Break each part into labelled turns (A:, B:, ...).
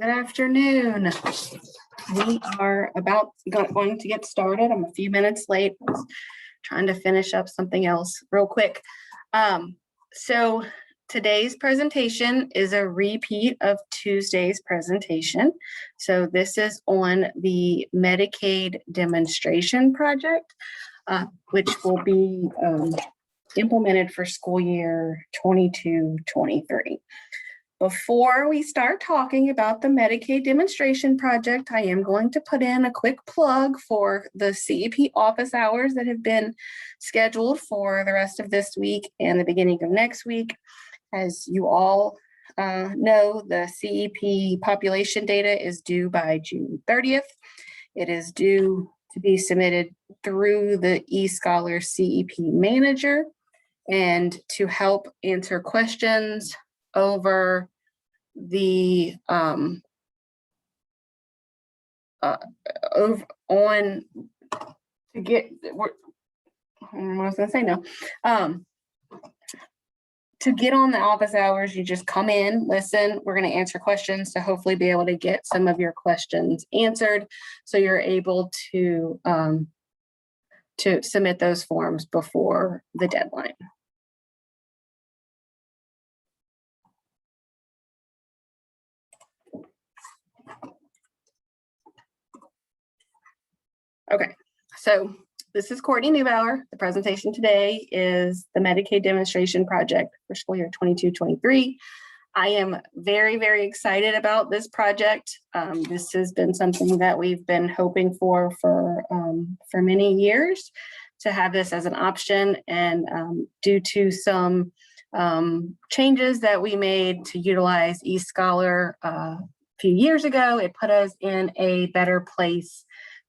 A: Good afternoon. We are going to get started. I'm a few minutes late. I was trying to finish up something else real quick. So today's presentation is a repeat of Tuesday's presentation. So this is on the Medicaid demonstration project, which will be implemented for school year 22-23. Before we start talking about the Medicaid demonstration project, I am going to put in a quick plug for the CEP office hours that have been scheduled for the rest of this week and the beginning of next week. As you all know, the CEP population data is due by June 30th. It is due to be submitted through the eScholar CEP manager. And to help answer questions over the what was I say now? To get on the office hours, you just come in, listen. We're going to answer questions to hopefully be able to get some of your questions answered, so you're able to submit those forms before the deadline. Okay, so this is Courtney Neubauer. The presentation today is the Medicaid demonstration project for school year 22-23. I am very, very excited about this project. This has been something that we've been hoping for many years, to have this as an option, and due to some changes that we made to utilize eScholar a few years ago, it put us in a better place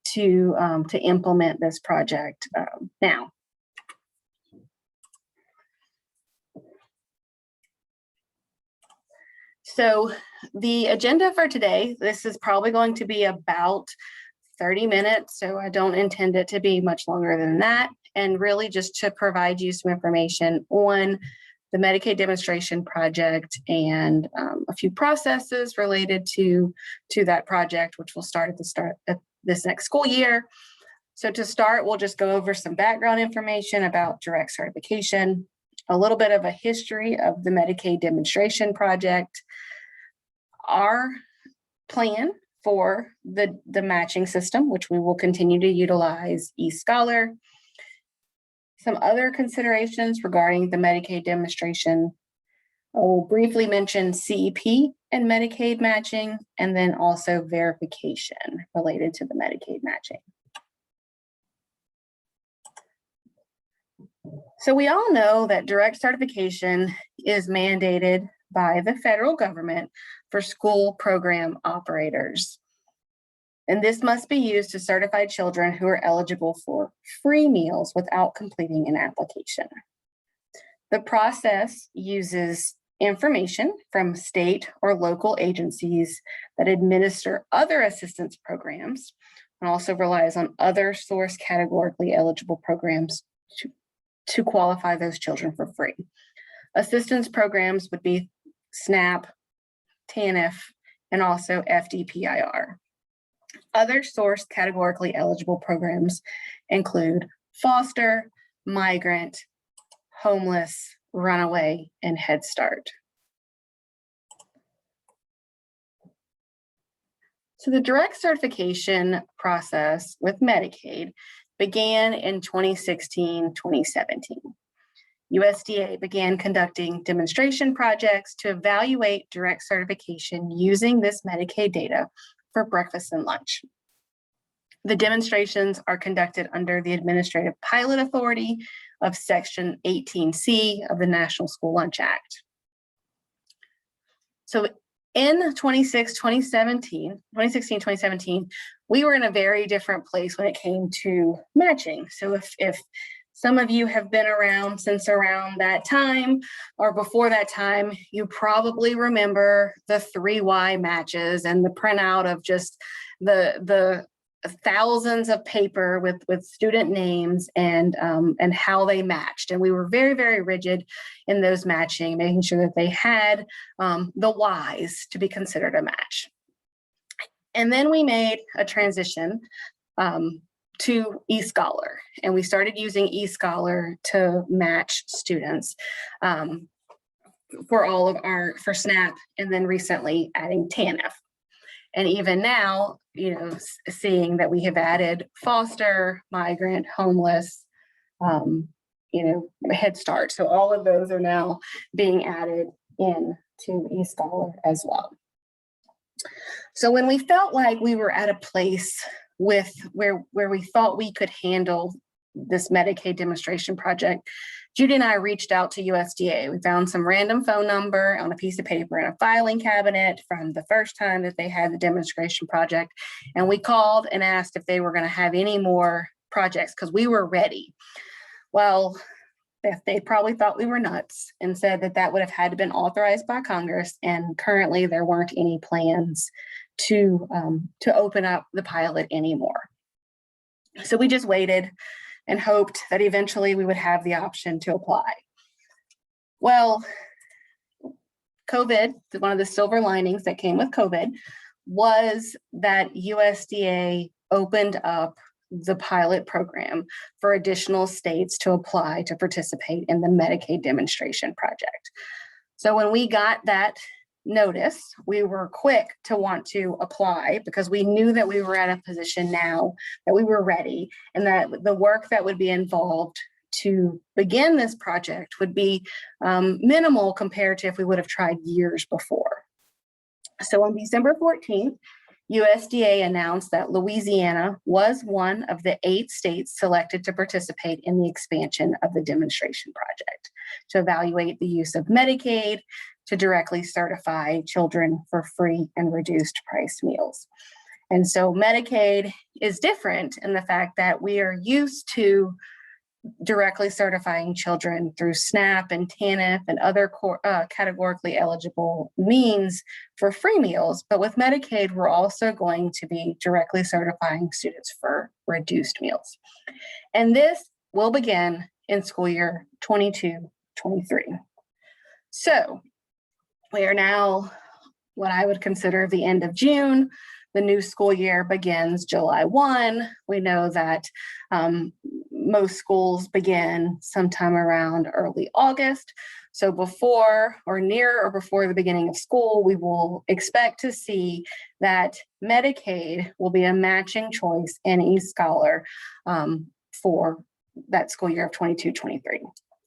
A: to implement this project now. So the agenda for today, this is probably going to be about 30 minutes, so I don't intend it to be much longer than that, and really just to provide you some information on the Medicaid demonstration project and a few processes related to that project, which will start at this next school year. So to start, we'll just go over some background information about direct certification, a little bit of a history of the Medicaid demonstration project, our plan for the matching system, which we will continue to utilize eScholar, some other considerations regarding the Medicaid demonstration. I will briefly mention CEP and Medicaid matching, and then also verification related to the Medicaid matching. So we all know that direct certification is mandated by the federal government for school program operators. And this must be used to certify children who are eligible for free meals without completing an application. The process uses information from state or local agencies that administer other assistance programs, and also relies on other source categorically eligible programs to qualify those children for free. Assistance programs would be SNAP, TANF, and also FDPIR. Other source categorically eligible programs include foster, migrant, homeless, runaway, and Head Start. So the direct certification process with Medicaid began in 2016-2017. USDA began conducting demonstration projects to evaluate direct certification using this Medicaid data for breakfast and lunch. The demonstrations are conducted under the Administrative Pilot Authority of Section 18C of the National School Lunch Act. So in 2016-2017, we were in a very different place when it came to matching. So if some of you have been around since around that time or before that time, you probably remember the 3Y matches and the printout of just the thousands of paper with student names and how they matched. And we were very, very rigid in those matching, making sure that they had the Ys to be considered a match. And then we made a transition to eScholar, and we started using eScholar to match students for SNAP, and then recently adding TANF. And even now, seeing that we have added foster, migrant, homeless, Head Start. So all of those are now being added in to eScholar as well. So when we felt like we were at a place with where we thought we could handle this Medicaid demonstration project, Judy and I reached out to USDA. We found some random phone number on a piece of paper in a filing cabinet from the first time that they had the demonstration project. And we called and asked if they were going to have any more projects because we were ready. Well, they probably thought we were nuts and said that would have had to been authorized by Congress. And currently there weren't any plans to open up the pilot anymore. So we just waited and hoped that eventually we would have the option to apply. Well, COVID, one of the silver linings that came with COVID was that USDA opened up the pilot program for additional states to apply to participate in the Medicaid demonstration project. So when we got that notice, we were quick to want to apply because we knew that we were at a position now that we were ready, and that the work that would be involved to begin this project would be minimal compared to if we would have tried years before. So on December 14th, USDA announced that Louisiana was one of the 8 states selected to participate in the expansion of the demonstration project to evaluate the use of Medicaid to directly certify children for free and reduced price meals. And so Medicaid is different in the fact that we are used to directly certifying children through SNAP and TANF and other categorically eligible means for free meals. But with Medicaid, we're also going to be directly certifying students for reduced meals. And this will begin in school year 22-23. So we are now what I would consider the end of June. The new school year begins July 1. We know that most schools begin sometime around early August. So before the beginning of school, we will expect to see that Medicaid will be a matching choice in eScholar for that school year of 22-23.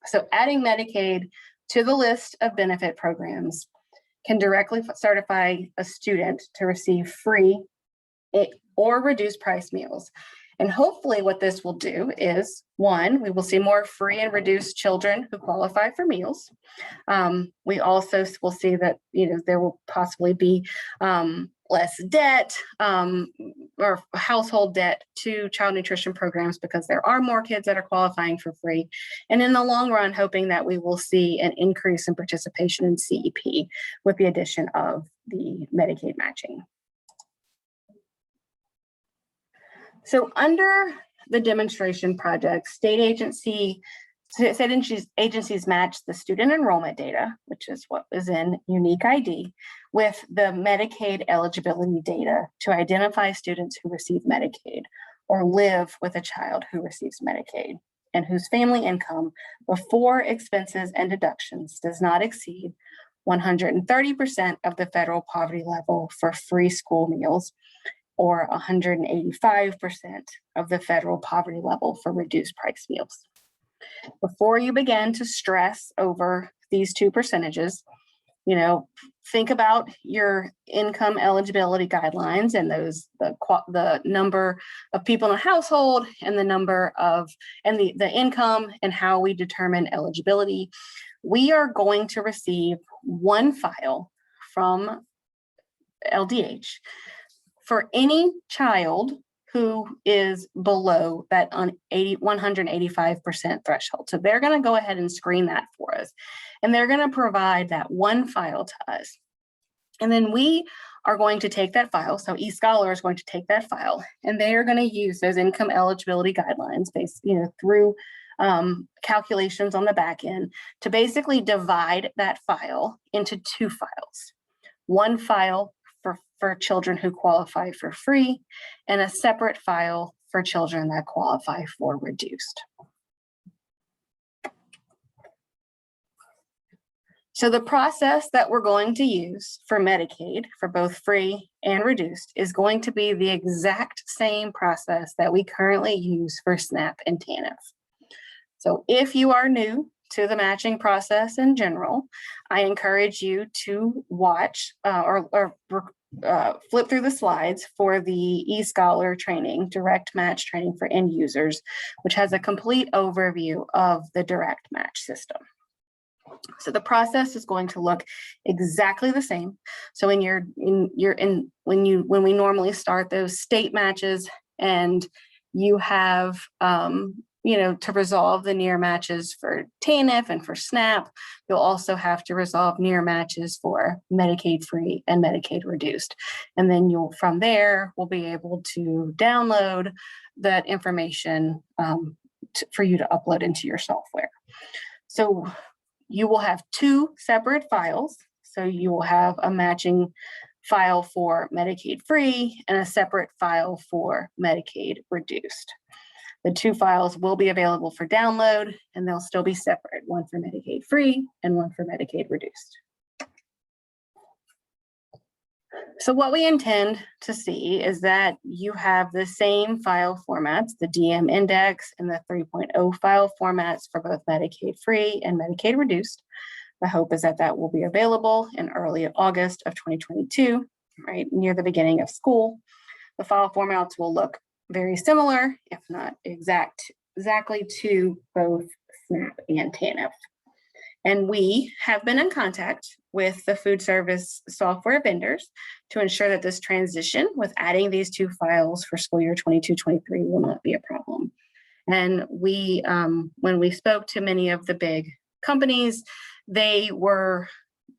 A: So adding Medicaid to the list of benefit programs can directly certify a student to receive free or reduced price meals. And hopefully what this will do is, one, we will see more free and reduced children who qualify for meals. We also will see that there will possibly be less debt or household debt to child nutrition programs because there are more kids that are qualifying for free. And in the long run, hoping that we will see an increase in participation in CEP with the addition of the Medicaid matching. So under the demonstration project, state agencies match the student enrollment data, which is what is in Unique ID, with the Medicaid eligibility data to identify students who receive Medicaid or live with a child who receives Medicaid and whose family income before expenses and deductions does not exceed 130% of the federal poverty level for free school meals, or 185% of the federal poverty level for reduced price meals. Before you begin to stress over these two percentages, think about your income eligibility guidelines and the number of people in a household and the income and how we determine eligibility. We are going to receive one file from LDH for any child who is below that 185% threshold. So they're going to go ahead and screen that for us. And they're going to provide that one file to us. And then we are going to take that file. So eScholar is going to take that file, and they are going to use those income eligibility guidelines based, through calculations on the back end to basically divide that file into two files. One file for for children who qualify for free and a separate file for children that qualify for reduced. So the process that we're going to use for Medicaid for both free and reduced is going to be the exact same process that we currently use for SNAP and TANF. So if you are new to the matching process in general, I encourage you to watch or flip through the slides for the eScholar training, DirectMatch training for end users, which has a complete overview of the DirectMatch system. So the process is going to look exactly the same. So when we normally start those state matches and you have to resolve the near matches for TANF and for SNAP, you'll also have to resolve near matches for Medicaid free and Medicaid reduced. And then from there, we'll be able to download that information for you to upload into your software. So you will have two separate files. So you will have a matching file for Medicaid free and a separate file for Medicaid reduced. The two files will be available for download and they'll still be separate, one for Medicaid free and one for Medicaid reduced. So what we intend to see is that you have the same file formats, the DM index and the 3.0 file formats for both Medicaid free and Medicaid reduced. The hope is that that will be available in early August of 2022, right near the beginning of school. The file formats will look very similar, if not exactly to both SNAP and TANF. And we have been in contact with the food service software vendors to ensure that this transition with adding these two files for school year 22-23 will not be a problem. And we, when we spoke to many of the big companies, they were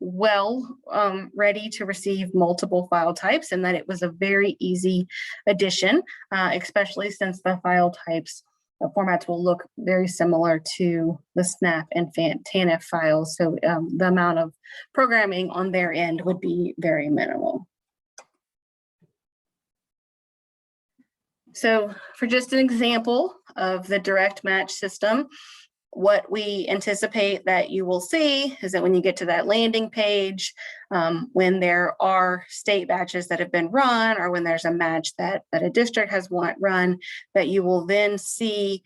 A: ready to receive multiple file types and that it was a very easy addition, especially since the file types formats will look very similar to the SNAP and TANF files. So the amount of programming on their end would be very minimal. So for just an example of the DirectMatch system, what we anticipate that you will see is that when you get to that landing page, when there are state batches that have been run or when there's a match that a district has run, that you will then see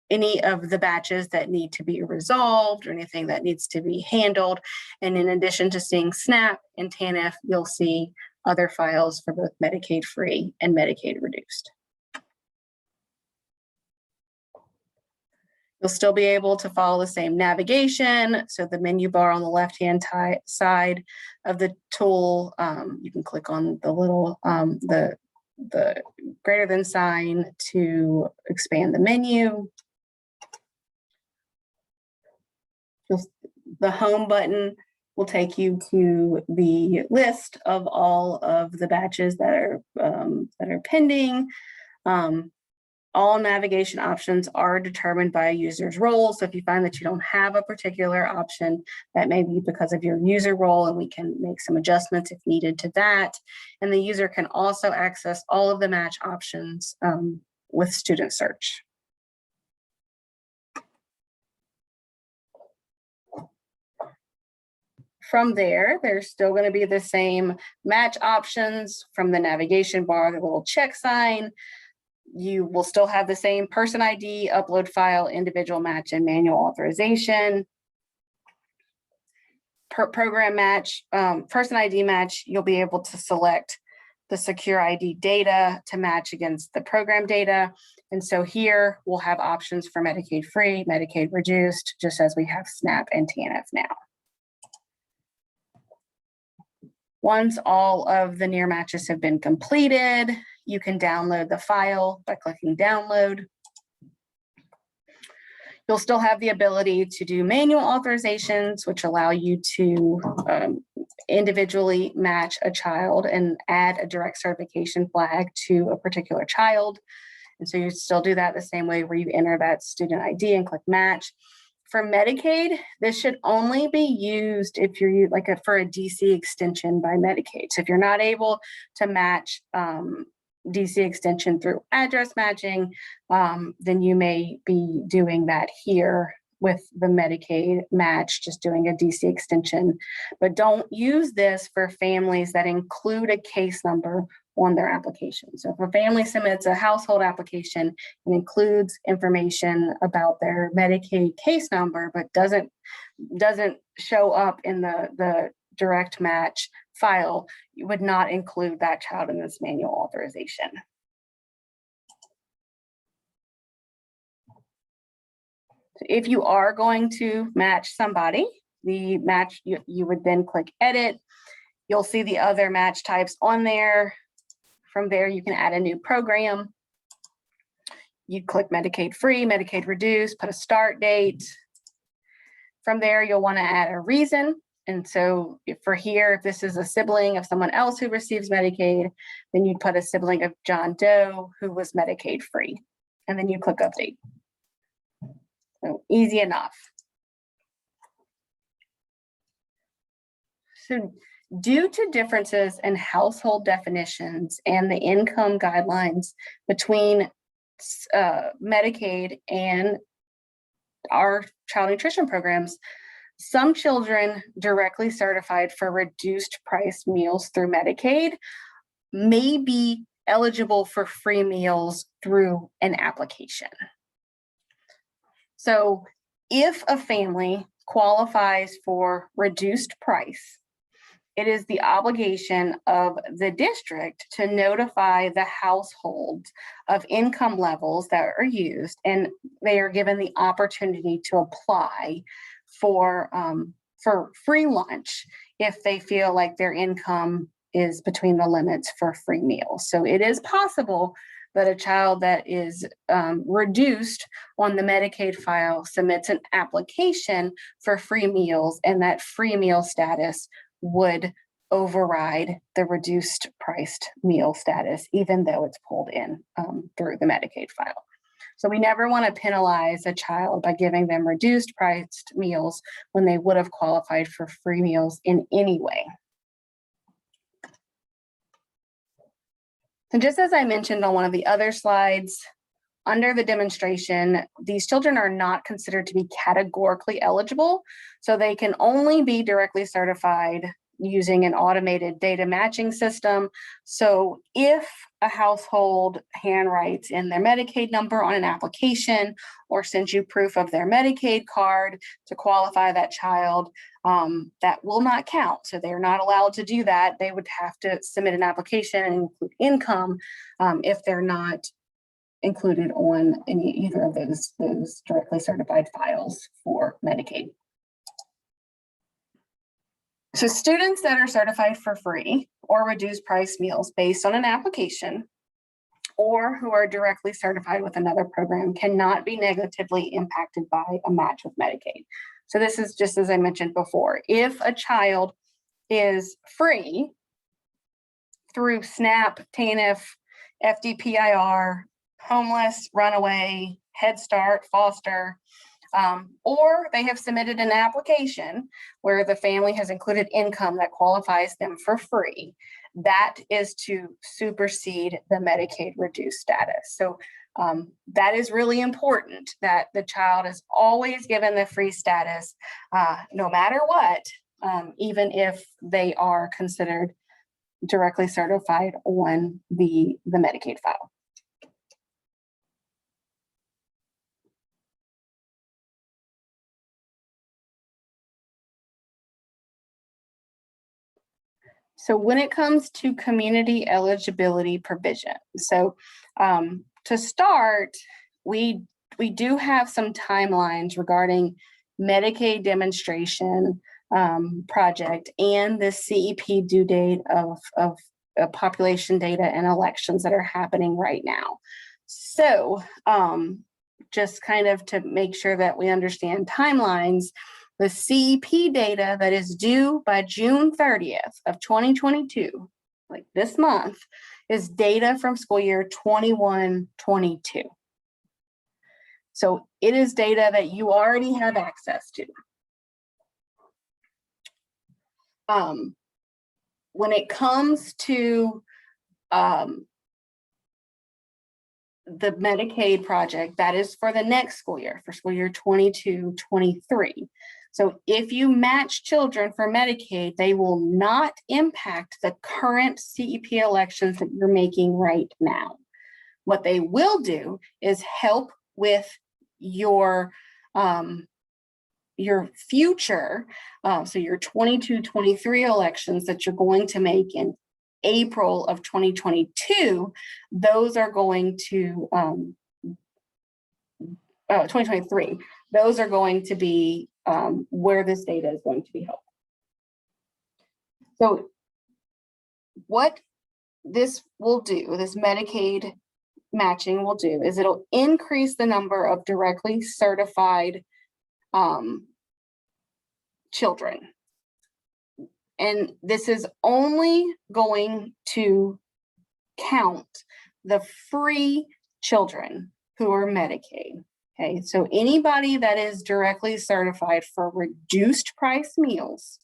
A: any of the batches that need to be resolved or anything that needs to be handled. And in addition to seeing SNAP and TANF, you'll see other files for both Medicaid free and Medicaid reduced. You'll still be able to follow the same navigation. So the menu bar on the left-hand side of the tool, you can click on the little, the greater than sign to expand the menu. The home button will take you to the list of all of the batches that are pending. All navigation options are determined by a user's role. So if you find that you don't have a particular option, that may be because of your user role, and we can make some adjustments if needed to that. And the user can also access all of the match options with student search. From there, there's still going to be the same match options from the navigation bar, the little check sign. You will still have the same person ID, upload file, individual match, and manual authorization. Per program match, person ID match, you'll be able to select the secure ID data to match against the program data. And so here we'll have options for Medicaid free, Medicaid reduced, just as we have SNAP and TANF now. Once all of the near matches have been completed, you can download the file by clicking download. You'll still have the ability to do manual authorizations, which allow you to individually match a child and add a direct certification flag to a particular child. And so you still do that the same way where you enter that student ID and click match. For Medicaid, this should only be used if you're for a DC extension by Medicaid. So if you're not able to match DC extension through address matching, then you may be doing that here with the Medicaid match, just doing a DC extension. But don't use this for families that include a case number on their application. So if a family submits a household application and includes information about their Medicaid case number, but doesn't show up in the DirectMatch file, you would not include that child in this manual authorization. If you are going to match somebody, the match, you would then click edit. You'll see the other match types on there. From there, you can add a new program. You click Medicaid free, Medicaid reduced, put a start date. From there, you'll want to add a reason. And so for here, if this is a sibling of someone else who receives Medicaid, then you'd put a sibling of John Doe who was Medicaid free. And then you click update. So easy enough. So due to differences in household definitions and the income guidelines between Medicaid and our child nutrition programs, some children directly certified for reduced price meals through Medicaid may be eligible for free meals through an application. So if a family qualifies for reduced price, it is the obligation of the district to notify the household of income levels that are used, and they are given the opportunity to apply for free lunch if they feel like their income is between the limits for free meals. So it is possible that a child that is reduced on the Medicaid file submits an application for free meals, and that free meal status would override the reduced priced meal status, even though it's pulled in through the Medicaid file. So we never want to penalize a child by giving them reduced priced meals when they would have qualified for free meals in any way. And just as I mentioned on one of the other slides, under the demonstration, these children are not considered to be categorically eligible, so they can only be directly certified using an automated data matching system. So if a household handwrites in their Medicaid number on an application or sends you proof of their Medicaid card to qualify that child, that will not count. So they're not allowed to do that. They would have to submit an application and include income if they're not included on either of those directly certified files for Medicaid. So students that are certified for free or reduced price meals based on an application, or who are directly certified with another program, cannot be negatively impacted by a match with Medicaid. So this is just as I mentioned before. If a child is free through SNAP, TANF, FDPIR, homeless, runaway, Head Start, foster, or they have submitted an application where the family has included income that qualifies them for free, that is to supersede the Medicaid reduced status. So that is really important, that the child is always given the free status no matter what, even if they are considered directly certified on the Medicaid file. So when it comes to community eligibility provision, so to start, we do have some timelines regarding Medicaid demonstration project and the CEP due date of population data and elections that are happening right now. So just kind of to make sure that we understand timelines, the CEP data that is due by June 30th of 2022, like this month, is data from school year 21-22. So it is data that you already have access to. When it comes to the Medicaid project, that is for the next school year, for school year 22-23. So if you match children for Medicaid, they will not impact the current CEP elections that you're making right now. What they will do is help with your future, so your 22-23 elections that you're going to make in April of 2022, those are going to 2023. Those are going to be where this data is going to be held. So what this will do, this Medicaid matching will do, is it'll increase the number of directly certified children. And this is only going to count the free children who are Medicaid. Okay, so anybody that is directly certified for reduced price meals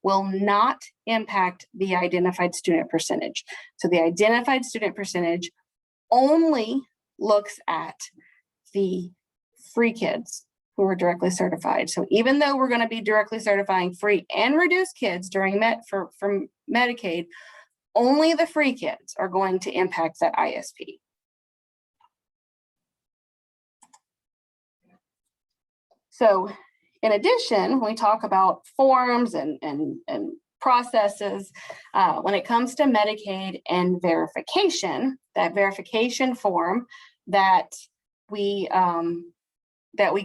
A: will not impact the identified student percentage. So the identified student percentage only looks at the free kids who are directly certified. So even though we're going to be directly certifying free and reduced kids during from Medicaid, only the free kids are going to impact that ISP. So in addition, when we talk about forms and processes, when it comes to Medicaid and verification, that verification form that we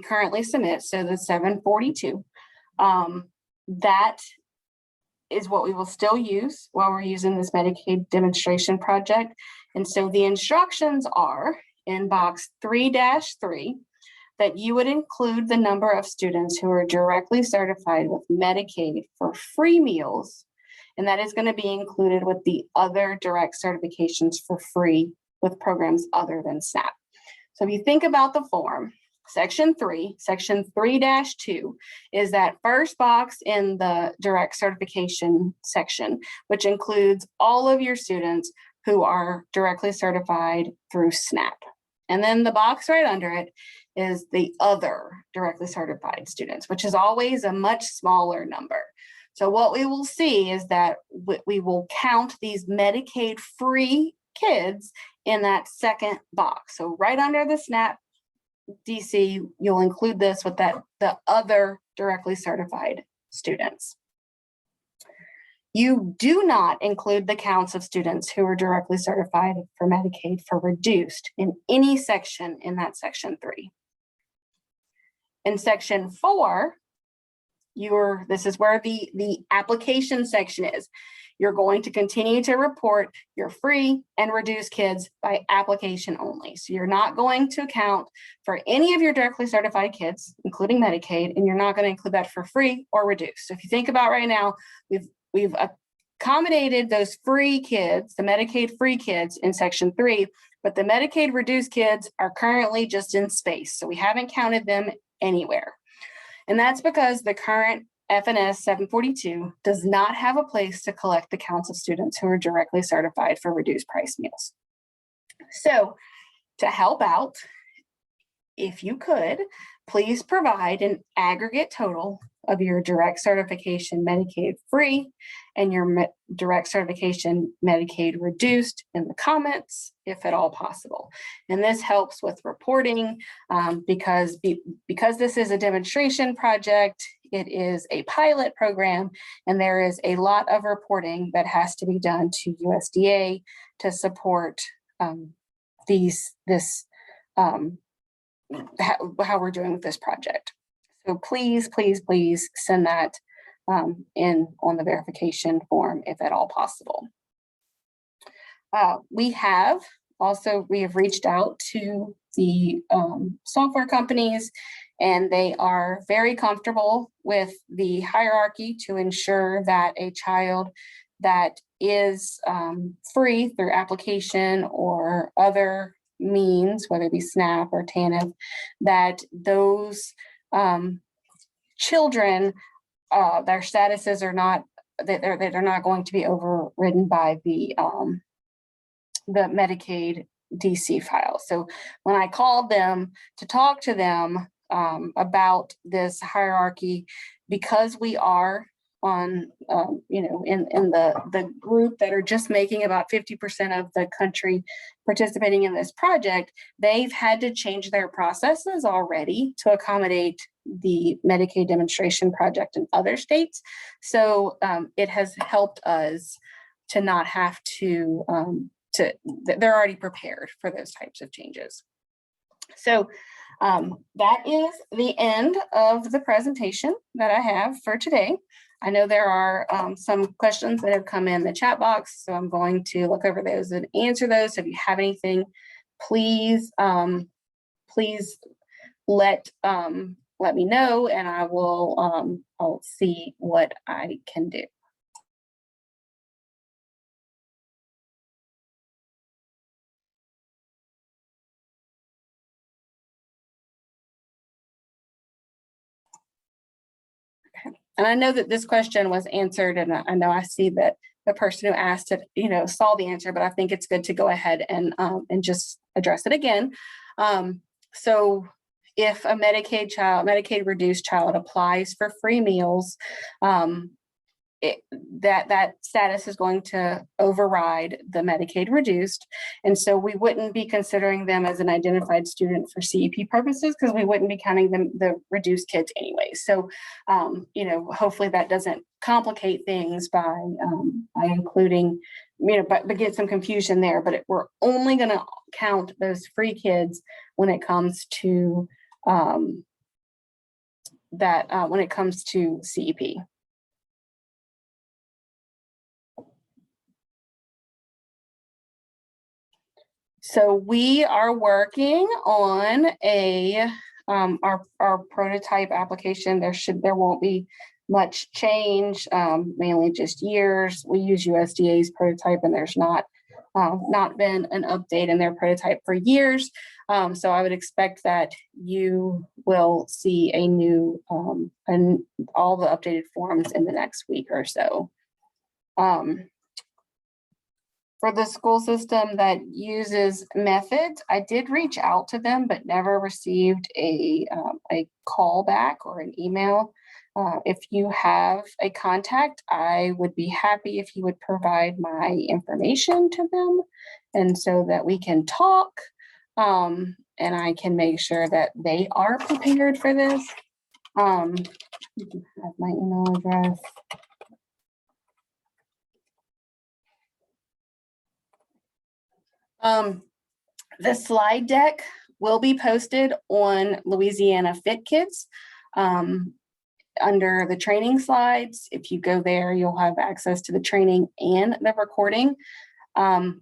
A: currently submit, so the 742, that is what we will still use while we're using this Medicaid demonstration project. And so the instructions are in box 3-3 that you would include the number of students who are directly certified with Medicaid for free meals, and that is going to be included with the other direct certifications for free with programs other than SNAP. So if you think about the form, section 3-2 is that first box in the direct certification section, which includes all of your students who are directly certified through SNAP. And then the box right under it is the other directly certified students, which is always a much smaller number. So what we will see is that we will count these Medicaid free kids in that second box. So right under the SNAP DC, you'll include this with the other directly certified students. You do not include the counts of students who are directly certified for Medicaid for reduced in any section in that section 3. In section 4, this is where the application section is. You're going to continue to report your free and reduced kids by application only. So you're not going to account for any of your directly certified kids, including Medicaid, and you're not going to include that for free or reduced. So if you think about right now, we've accommodated those free kids, the Medicaid free kids in section 3, but the Medicaid reduced kids are currently just in space. So we haven't counted them anywhere. And that's because the current FNS 742 does not have a place to collect the counts of students who are directly certified for reduced price meals. So to help out, if you could, please provide an aggregate total of your direct certification Medicaid free and your direct certification Medicaid reduced in the comments, if at all possible. And this helps with reporting because this is a demonstration project, it is a pilot program, and there is a lot of reporting that has to be done to USDA to support how we're doing with this project. So please, please, please send that in on the verification form if at all possible. We have reached out to the software companies, and they are very comfortable with the hierarchy to ensure that a child that is free through application or other means, whether it be SNAP or TANF, that those children, their statuses are not, they're not going to be overridden by the Medicaid DC file. So when I called them to talk to them about this hierarchy, because we are on, in the group that are just making about 50% of the country participating in this project, they've had to change their processes already to accommodate the Medicaid demonstration project in other states. So it has helped us to not have to, they're already prepared for those types of changes. So that is the end of the presentation that I have for today. I know there are some questions that have come in the chat box, so I'm going to look over those and answer those. So if you have anything, please, please let me know, and I will I'll see what I can do. And I know that this question was answered, and I know I see that the person who asked it, saw the answer, but I think it's good to go ahead and just address it again. So if a Medicaid reduced child applies for free meals, that status is going to override the Medicaid reduced. And so we wouldn't be considering them as an identified student for CEP purposes, because we wouldn't be counting them the reduced kids anyway. So, hopefully that doesn't complicate things by including, but get some confusion there. But we're only going to count those free kids when it comes to when it comes to CEP. So we are working on our prototype application. There won't be much change, mainly just years. We use USDA's prototype, and there's not been an update in their prototype for years. So I would expect that you will see a new and all the updated forms in the next week or so. For the school system that uses methods, I did reach out to them, but never received a call back or an email. If you have a contact, I would be happy if you would provide my information to them, and so that we can talk, and I can make sure that they are prepared for this. You can have my email address. The slide deck will be posted on Louisiana Fit Kids under the training slides. If you go there, you'll have access to the training and the recording.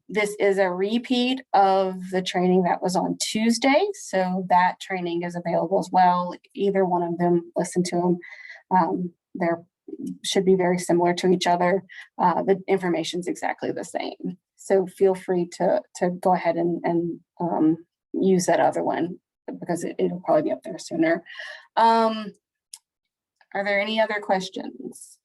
A: This is a repeat of the training that was on Tuesday, so that training is available as well. Either one of them, listen to them. They're should be very similar to each other. The information is exactly the same. So feel free to go ahead and use that other one, because it'll probably be up there sooner. Are there any other questions?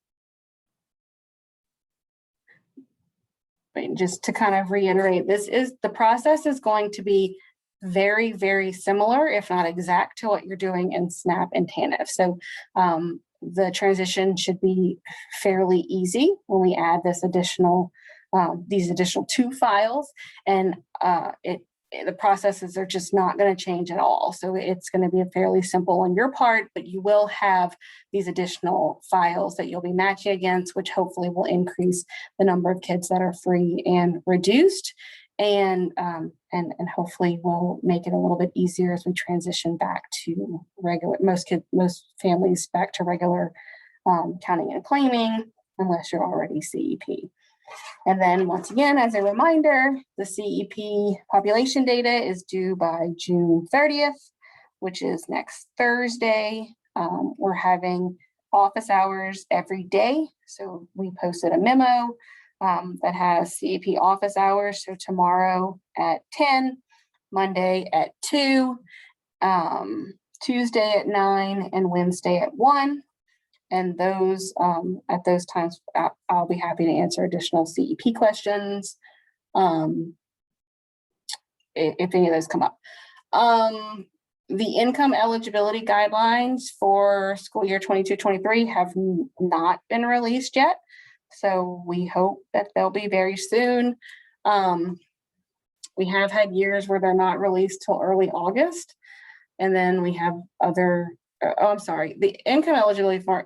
A: But just to kind of reiterate, the process is going to be very, very similar, if not exact, to what you're doing in SNAP and TANF. So the transition should be fairly easy when we add this these additional 2 files, and the processes are just not going to change at all. So it's going to be fairly simple on your part, but you will have these additional files that you'll be matching against, which hopefully will increase the number of kids that are free and reduced, and hopefully will make it a little bit easier as we transition back to regular, most families back to regular counting and claiming, unless you're already CEP. And then once again, as a reminder, the CEP population data is due by June 30th, which is next Thursday. We're having office hours every day. So we posted a memo that has CEP office hours. So tomorrow at 10, Monday at 2, Tuesday at 9, and Wednesday at 1. And those at those times, I'll be happy to answer additional CEP questions if any of those come up. The income eligibility guidelines for school year 22-23 have not been released yet. So we hope that they'll be very soon. We have had years where they're not released till early August. And then we have other, the income eligibility form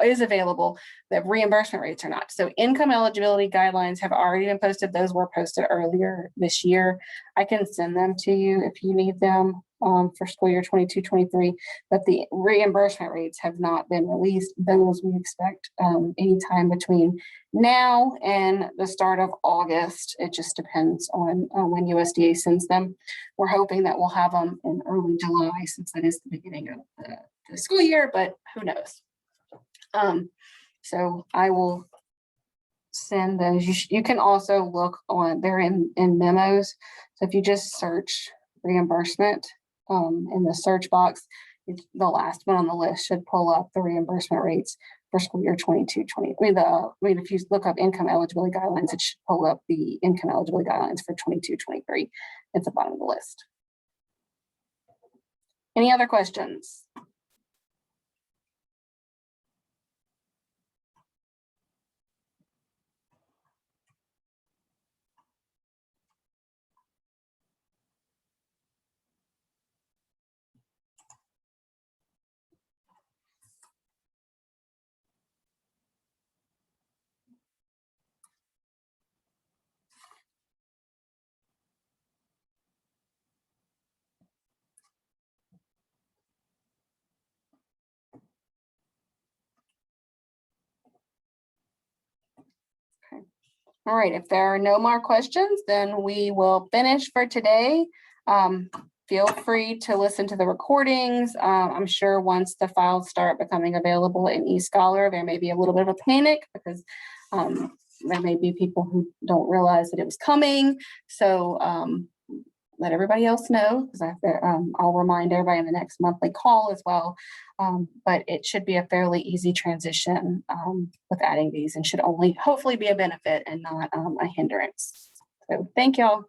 A: is available. The reimbursement rates are not. So income eligibility guidelines have already been posted. Those were posted earlier this year. I can send them to you if you need them for school year 22-23, but the reimbursement rates have not been released. Those we expect anytime between now and the start of August. It just depends on when USDA sends them. We're hoping that we'll have them in early July, since that is the beginning of the school year, but who knows? So I will send those. You can also look on, they're in memos. So if you just search reimbursement in the search box, the last one on the list should pull up the reimbursement rates for school year 22-20. If you look up income eligibility guidelines, it should pull up the income eligibility guidelines for 22-23 at the bottom of the list. Any other questions? All right, if there are no more questions, then we will finish for today. Feel free to listen to the recordings. I'm sure once the files start becoming available in eScholar, there may be a little bit of a panic because there may be people who don't realize that it was coming. So let everybody else know, because I'll remind everybody in the next monthly call as well. But it should be a fairly easy transition with adding these, and should only hopefully be a benefit and not a hindrance. So thank y'all.